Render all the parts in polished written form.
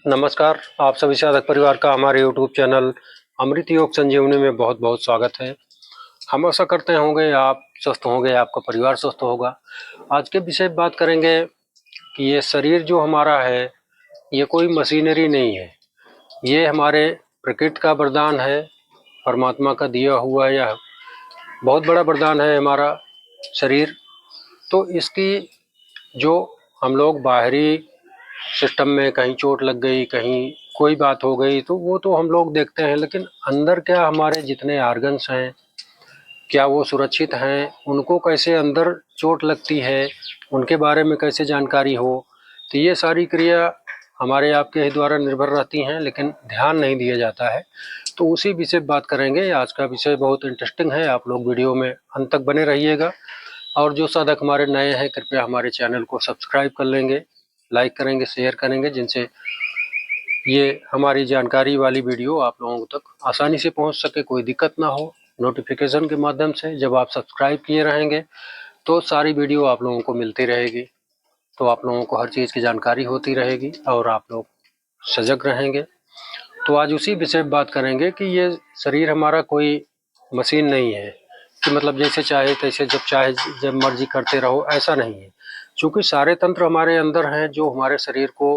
नमस्कार, आप सभी साधक परिवार का हमारे YouTube चैनल अमृत योग संजीवनी में बहुत बहुत स्वागत है। हम आशा करते होंगे आप स्वस्थ होंगे, आपका परिवार स्वस्थ होगा। आज के विषय बात करेंगे कि ये शरीर जो हमारा है, ये कोई मशीनरी नहीं है। ये हमारे प्रकृति का वरदान है, परमात्मा का दिया हुआ यह बहुत बड़ा वरदान है हमारा शरीर। तो इसकी जो हम लोग बाहरी सिस्टम में कहीं चोट लग गई, कहीं कोई बात हो गई, तो वो तो हम लोग देखते हैं, लेकिन अंदर क्या हमारे जितने आर्गन्स हैं, क्या वो सुरक्षित हैं, उनको कैसे अंदर चोट लगती है, उनके बारे में कैसे जानकारी हो, तो ये सारी क्रिया हमारे आपके ही द्वारा निर्भर रहती हैं, लेकिन ध्यान नहीं दिया जाता है। तो उसी विषय बात करेंगे। आज का विषय बहुत इंटरेस्टिंग है, आप लोग वीडियो में अंत तक बने रहिएगा। और जो साधक हमारे नए हैं, कृपया हमारे चैनल को सब्सक्राइब कर लेंगे, लाइक करेंगे, शेयर करेंगे, जिनसे ये हमारी जानकारी वाली वीडियो आप लोगों तक आसानी से पहुंच सके, कोई दिक्कत ना हो। नोटिफिकेशन के माध्यम से जब आप सब्सक्राइब किए रहेंगे तो सारी वीडियो आप लोगों को मिलती रहेगी, तो आप लोगों को हर चीज़ की जानकारी होती रहेगी और आप लोग सजग रहेंगे। तो आज उसी विषय में बात करेंगे कि ये शरीर हमारा कोई मशीन नहीं है कि मतलब जैसे चाहे तैसे जब चाहे जब मर्जी करते रहो, ऐसा नहीं है। क्योंकि सारे तंत्र हमारे अंदर हैं जो हमारे शरीर को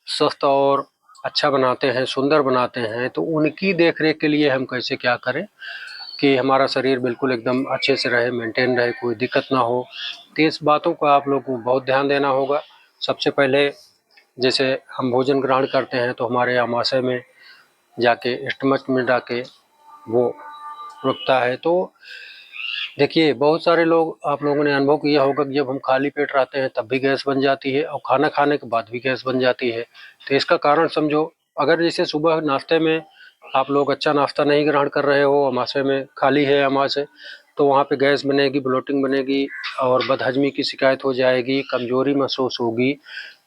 स्वस्थ और अच्छा बनाते हैं, सुंदर बनाते हैं। तो उनकी देख रेख के लिए हम कैसे क्या करें कि हमारा शरीर बिल्कुल एकदम अच्छे से रहे, मेंटेन रहे, कोई दिक्कत ना हो। तो इस बातों का आप लोग को बहुत ध्यान देना होगा। सबसे पहले जैसे हम भोजन ग्रहण करते हैं तो हमारे आमाशय में जाके स्टमक में जाके वो रुकता है। तो देखिए, बहुत सारे लोग आप लोगों ने अनुभव किया होगा कि जब हम खाली पेट रहते हैं तब भी गैस बन जाती है और खाना खाने के बाद भी गैस बन जाती है। तो इसका कारण समझो, अगर जैसे सुबह नाश्ते में आप लोग अच्छा नाश्ता नहीं ग्रहण कर रहे हो, आमाशय में खाली है आमाशय, तो वहाँ पे गैस बनेगी, ब्लोटिंग बनेगी और बदहजमी की शिकायत हो जाएगी, कमजोरी महसूस होगी।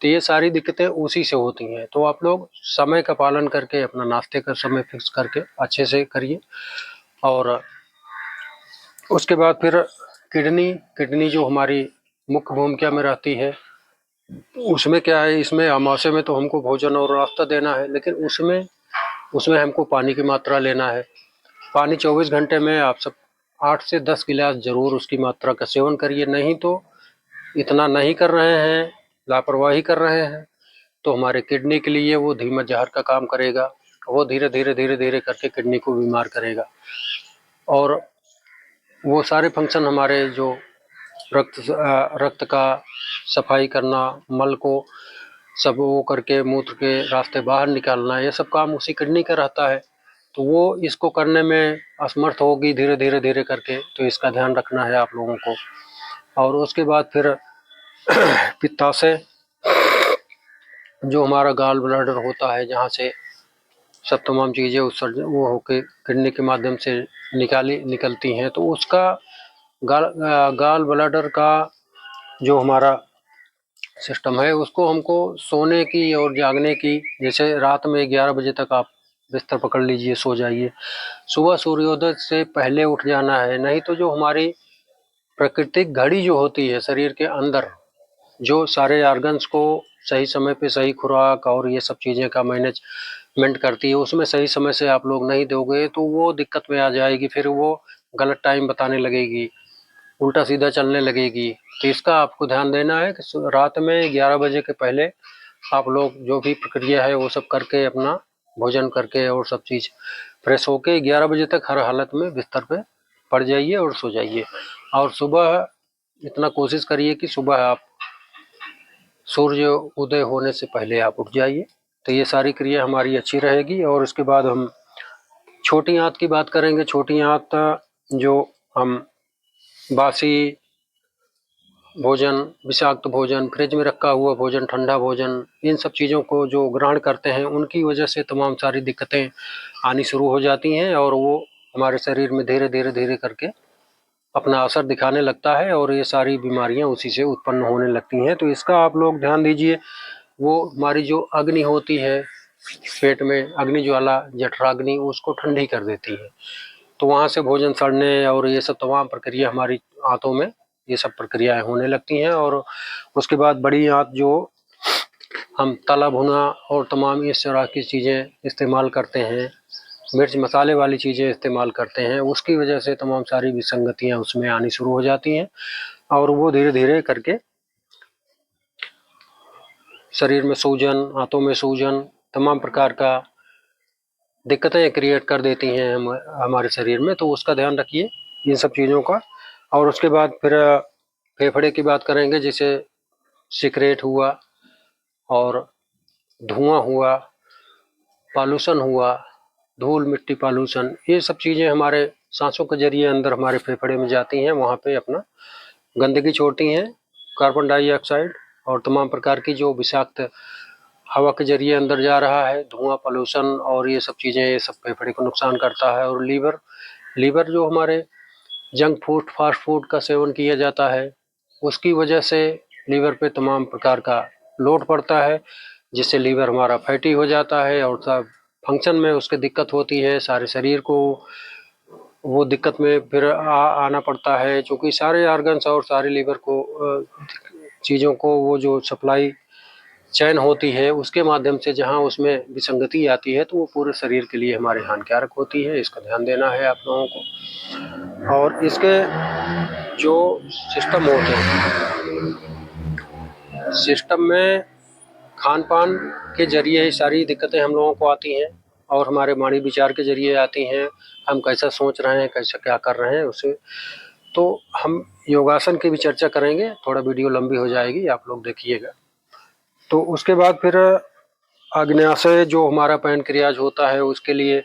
तो ये सारी दिक्कतें उसी से होती हैं। तो आप लोग समय का पालन करके अपना नाश्ते का समय फिक्स करके अच्छे से करिए। और उसके बाद फिर किडनी जो हमारी मुख्य भूमिका में रहती है, उसमें क्या है, इसमें अमाशय में तो हमको भोजन और नाश्ता देना है, लेकिन उसमें हमको पानी की मात्रा लेना है। पानी 24 घंटे में आप सब 8 से 10 गिलास जरूर उसकी मात्रा का सेवन करिए। नहीं तो इतना नहीं कर रहे हैं, लापरवाही कर रहे हैं, तो हमारे किडनी के लिए वो धीमा जहर का काम करेगा। वो धीरे धीरे धीरे धीरे करके किडनी को बीमार करेगा और वो सारे फंक्शन हमारे जो रक्त का सफाई करना, मल को सब वो करके मूत्र के रास्ते बाहर निकालना, ये सब काम उसी किडनी का रहता है। तो वो इसको करने में असमर्थ होगी धीरे धीरे धीरे करके। तो इसका ध्यान रखना है आप लोगों को। और उसके बाद फिर पित्ताशय जो हमारा गाल ब्लैडर होता है, जहाँ से सब तमाम चीज़ें उत्सर्जन वो होके किडनी के माध्यम से निकलती हैं, तो उसका गाल ब्लैडर का जो हमारा सिस्टम है, उसको हमको सोने की और जागने की, जैसे रात में 11 बजे तक आप बिस्तर पकड़ लीजिए, सो जाइए, सुबह सूर्योदय से पहले उठ जाना है। नहीं तो जो हमारी प्राकृतिक घड़ी जो होती है शरीर के अंदर, जो सारे ऑर्गन्स को सही समय पे सही खुराक और ये सब चीज़ें का मैनेजमेंट करती है, उसमें सही समय से आप लोग नहीं दोगे तो वो दिक्कत में आ जाएगी। फिर वो गलत टाइम बताने लगेगी, उल्टा सीधा चलने लगेगी। तो इसका आपको ध्यान देना है कि रात में 11 बजे के पहले आप लोग जो भी प्रक्रिया है वो सब करके, अपना भोजन करके और सब चीज़ फ्रेश होके 11 बजे तक हर हालत में बिस्तर पे पड़ जाइए और सो जाइए। और सुबह इतना कोशिश करिए कि सुबह आप सूर्य उदय होने से पहले आप उठ जाइए। तो ये सारी क्रिया हमारी अच्छी रहेगी। और उसके बाद हम छोटी आंत की बात करेंगे। छोटी आंत जो हम बासी भोजन, विषाक्त भोजन, फ्रिज में रखा हुआ भोजन, ठंडा भोजन, इन सब चीज़ों को जो ग्रहण करते हैं, उनकी वजह से तमाम सारी दिक्कतें आनी शुरू हो जाती हैं और वो हमारे शरीर में धीरे धीरे धीरे करके अपना असर दिखाने लगता है और ये सारी बीमारियां उसी से उत्पन्न होने लगती हैं। तो इसका आप लोग ध्यान दीजिए। वो हमारी जो अग्नि होती है पेट में, अग्नि ज्वाला जठराग्नि, उसको ठंडी कर देती है। तो वहाँ से भोजन सड़ने और ये सब तमाम प्रक्रिया हमारी आंतों में ये सब प्रक्रियाएं होने लगती हैं। और उसके बाद बड़ी आंत जो हम तला भुना और तमाम इस तरह की चीज़ें इस्तेमाल करते हैं, मिर्च मसाले वाली चीज़ें इस्तेमाल करते हैं, उसकी वजह से तमाम सारी विसंगतियाँ उसमें आनी शुरू हो जाती हैं और वो धीरे धीरे करके शरीर में सूजन, हाथों में सूजन, तमाम प्रकार का दिक्कतें क्रिएट कर देती हैं हमारे शरीर में। तो उसका ध्यान रखिए इन सब चीज़ों का। और उसके बाद फिर फेफड़े की बात करेंगे, जैसे सिगरेट हुआ और धुआं हुआ, पॉल्यूशन हुआ, धूल मिट्टी पॉल्यूशन, ये सब चीज़ें हमारे सांसों के जरिए अंदर हमारे फेफड़े में जाती हैं, वहाँ पे अपना गंदगी छोड़ती हैं, कार्बन डाइऑक्साइड और तमाम प्रकार की जो विषाक्त हवा के जरिए अंदर जा रहा है, धुआं पॉल्यूशन और ये सब चीज़ें, ये सब फेफड़े को नुकसान करता है। और लीवर जो हमारे जंक फूड फास्ट फूड का सेवन किया जाता है, उसकी वजह से लीवर पे तमाम प्रकार का लोड पड़ता है, जिससे लीवर हमारा फैटी हो जाता है और सब फंक्शन में उसके दिक्कत होती है, सारे शरीर को वो दिक्कत में फिर आना पड़ता है, क्योंकि सारे ऑर्गन्स और सारे लीवर को चीज़ों को वो जो सप्लाई चयन होती है उसके माध्यम से जहाँ उसमें विसंगति आती है तो वो पूरे शरीर के लिए हमारे हानिकारक होती है। इसका ध्यान देना है आप लोगों को। और इसके जो सिस्टम होते हैं, सिस्टम में खान पान के जरिए ही सारी दिक्कतें हम लोगों को आती हैं और हमारे वाणी विचार के जरिए आती हैं। हम कैसा सोच रहे हैं, कैसा क्या कर रहे हैं उसे। तो हम योगासन की भी चर्चा करेंगे, थोड़ा वीडियो लंबी हो जाएगी, आप लोग देखिएगा। तो उसके बाद फिर अग्न्याशय जो हमारा पैनक्रियाज होता है, उसके लिए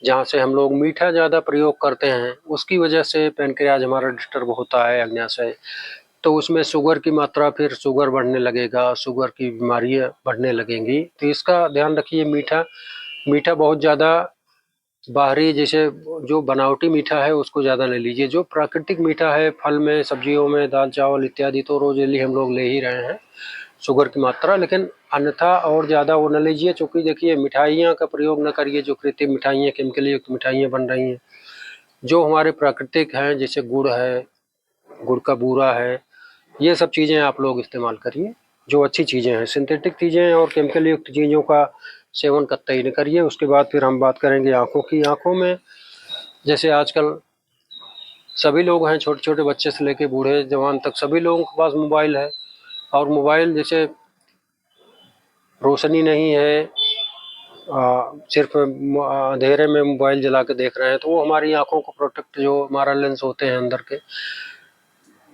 जहाँ से हम लोग मीठा ज़्यादा प्रयोग करते हैं उसकी वजह से पैनक्रियाज हमारा डिस्टर्ब होता है, अग्न्याशय। तो उसमें शुगर की मात्रा, फिर शुगर बढ़ने लगेगा, शुगर की बीमारियाँ बढ़ने लगेंगी। तो इसका ध्यान रखिए। मीठा बहुत ज़्यादा बाहरी, जैसे जो बनावटी मीठा है उसको ज़्यादा ले लीजिए। जो प्राकृतिक मीठा है फल में, सब्जियों में, दाल चावल इत्यादि, तो रोज़ डेली हम लोग ले ही रहे हैं शुगर की मात्रा, लेकिन अन्यथा और ज़्यादा वो न लीजिए। चूँकि देखिए मिठाइयाँ का प्रयोग न करिए, जो कृत्रिम मिठाइयाँ, केमिकल युक्त मिठाइयाँ बन रही हैं। जो हमारे प्राकृतिक हैं, जैसे गुड़ है, गुड़ का बूरा है, ये सब चीज़ें आप लोग इस्तेमाल करिए, जो अच्छी चीज़ें हैं। सिंथेटिक चीज़ें और केमिकल युक्त चीज़ों का सेवन कतई न करिए। उसके बाद फिर हम बात करेंगे आँखों की। आँखों में जैसे आजकल सभी लोग हैं, छोटे छोटे बच्चे से लेके बूढ़े जवान तक सभी लोगों के पास मोबाइल है। और मोबाइल जैसे रोशनी नहीं है, सिर्फ अंधेरे में मोबाइल जला के देख रहे हैं, तो वो हमारी आंखों को प्रोटेक्ट, जो हमारा लेंस होते हैं अंदर के,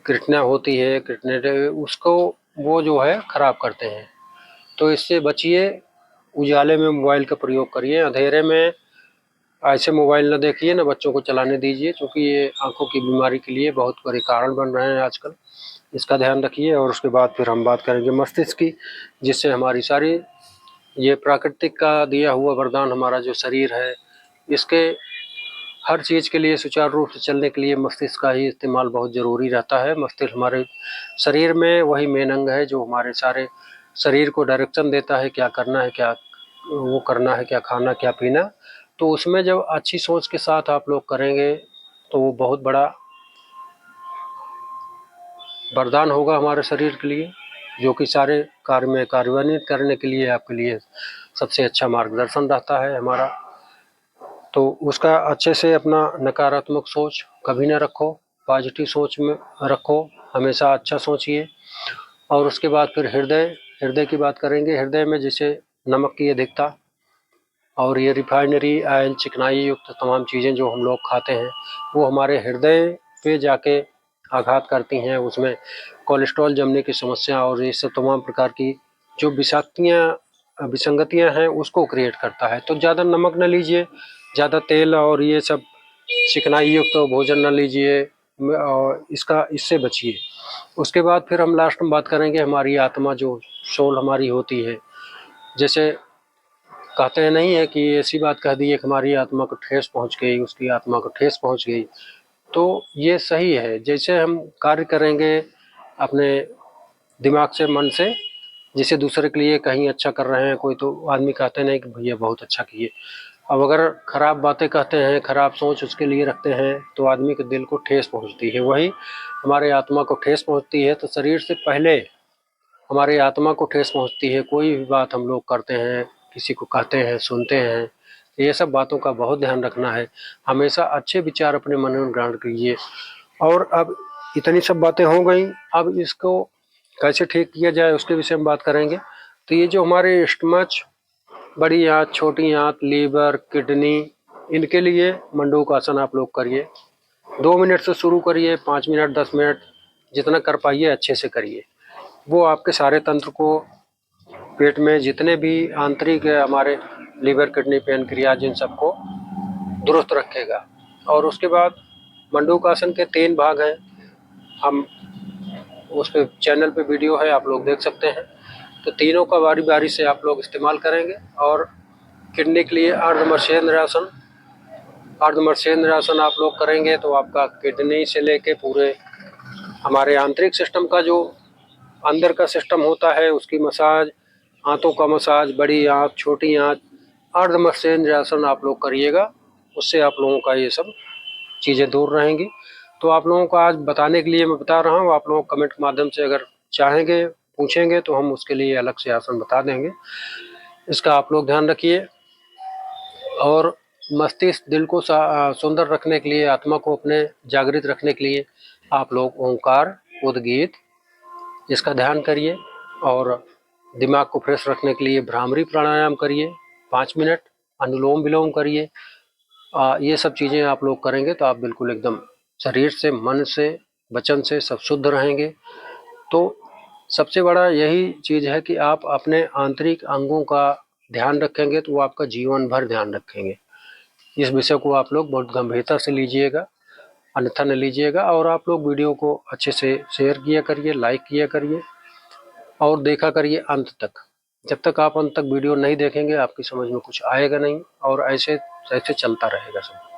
रेटिना होती है, रेटिना, उसको वो जो है ख़राब करते हैं। तो इससे बचिए, उजाले में मोबाइल का प्रयोग करिए, अंधेरे में ऐसे मोबाइल न देखिए, न बच्चों को चलाने दीजिए, क्योंकि ये आंखों की बीमारी के लिए बहुत बड़े कारण बन रहे हैं आजकल। इसका ध्यान रखिए। और उसके बाद फिर हम बात करेंगे मस्तिष्क की, जिससे हमारी सारी ये प्राकृतिक का दिया हुआ वरदान, हमारा जो शरीर है, इसके हर चीज़ के लिए सुचारू रूप से चलने के लिए मस्तिष्क का ही इस्तेमाल बहुत ज़रूरी रहता है। मस्तिष्क हमारे शरीर में वही मेन अंग है जो हमारे सारे शरीर को डायरेक्शन देता है, क्या करना है, क्या वो करना है, क्या खाना, क्या पीना। तो उसमें जब अच्छी सोच के साथ आप लोग करेंगे तो वो बहुत बड़ा वरदान होगा हमारे शरीर के लिए, जो कि सारे कार्य में कार्यान्वित करने के लिए आपके लिए सबसे अच्छा मार्गदर्शन रहता है हमारा। तो उसका अच्छे से अपना नकारात्मक सोच कभी ना रखो, पॉजिटिव सोच में रखो, हमेशा अच्छा सोचिए। और उसके बाद फिर हृदय की बात करेंगे। हृदय में जैसे नमक की अधिकता और ये रिफाइनरी ऑयल, चिकनाई युक्त तमाम चीज़ें जो हम लोग खाते हैं, वो हमारे हृदय पे जाके आघात करती हैं। उसमें कोलेस्ट्रॉल जमने की समस्या और ये सब तमाम प्रकार की जो विसंगतियाँ हैं उसको क्रिएट करता है। तो ज़्यादा नमक न लीजिए, ज़्यादा तेल और ये सब चिकनाई युक्त तो भोजन न लीजिए, और इससे बचिए। उसके बाद फिर हम लास्ट में बात करेंगे हमारी आत्मा, जो सोल हमारी होती है। जैसे कहते हैं नहीं है कि ऐसी बात कह दी है कि हमारी आत्मा को ठेस पहुंच गई, उसकी आत्मा को ठेस पहुंच गई। तो ये सही है। जैसे हम कार्य करेंगे अपने दिमाग से, मन से, जैसे दूसरे के लिए कहीं अच्छा कर रहे हैं कोई, तो आदमी कहते नहीं कि भैया बहुत अच्छा किए। अब अगर खराब बातें कहते हैं, खराब सोच उसके लिए रखते हैं, तो आदमी के दिल को ठेस पहुंचती है। वही हमारे आत्मा को ठेस पहुंचती है तो शरीर से पहले हमारी आत्मा को ठेस पहुंचती है। कोई भी बात हम लोग करते हैं, किसी को कहते हैं, सुनते हैं, ये सब बातों का बहुत ध्यान रखना है। हमेशा अच्छे विचार अपने मन में ग्रहण कीजिए। और अब इतनी सब बातें हो गई, अब इसको कैसे ठीक किया जाए उसके विषय में बात करेंगे। तो ये जो हमारे स्टमच, बड़ी आंत, छोटी आंत, लीवर, किडनी, इनके लिए मंडूक आसन आप लोग करिए। 2 मिनट से शुरू करिए, 5 मिनट, 10 मिनट, जितना कर पाइए अच्छे से करिए। वो आपके सारे तंत्र को, पेट में जितने भी आंतरिक है हमारे, लीवर, किडनी, पैनक्रियाज, इन सबको दुरुस्त रखेगा। और उसके बाद मंडूक आसन के 3 भाग हैं, हम उस पे चैनल पे वीडियो है, आप लोग देख सकते हैं। तो तीनों का बारी बारी से आप लोग इस्तेमाल करेंगे। और किडनी के लिए अर्धमर्शेंद्र आसन, अर्धमर्शेंद्र आसन आप लोग करेंगे तो आपका किडनी से लेके पूरे हमारे आंतरिक सिस्टम का, जो अंदर का सिस्टम होता है, उसकी मसाज, आंतों का मसाज, बड़ी आंत, छोटी आंत, अर्धमर्शेंद्र आसन आप लोग करिएगा। उससे आप लोगों का ये सब चीज़ें दूर रहेंगी। तो आप लोगों को आज बताने के लिए मैं बता रहा हूँ। आप लोग कमेंट के माध्यम से अगर चाहेंगे, पूछेंगे, तो हम उसके लिए अलग से आसन बता देंगे। इसका आप लोग ध्यान रखिए। और मस्तिष्क, दिल को सुंदर रखने के लिए, आत्मा को अपने जागृत रखने के लिए आप लोग ओंकार, उद्गीत, इसका ध्यान करिए। और दिमाग को फ्रेश रखने के लिए भ्रामरी प्राणायाम करिए 5 मिनट, अनुलोम विलोम करिए। ये सब चीज़ें आप लोग करेंगे तो आप बिल्कुल एकदम शरीर से, मन से, वचन से सब शुद्ध रहेंगे। तो सबसे बड़ा यही चीज़ है कि आप अपने आंतरिक अंगों का ध्यान रखेंगे तो वो आपका जीवन भर ध्यान रखेंगे। इस विषय को आप लोग बहुत गंभीरता से लीजिएगा, अन्यथा न लीजिएगा। और आप लोग वीडियो को अच्छे से शेयर किया करिए, लाइक किया करिए और देखा करिए अंत तक। जब तक आप अंत तक वीडियो नहीं देखेंगे आपकी समझ में कुछ आएगा नहीं, और ऐसे ऐसे चलता रहेगा सब।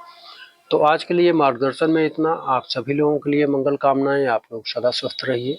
तो आज के लिए मार्गदर्शन में इतना। आप सभी लोगों के लिए मंगल कामनाएं। आप लोग सदा स्वस्थ रहिए।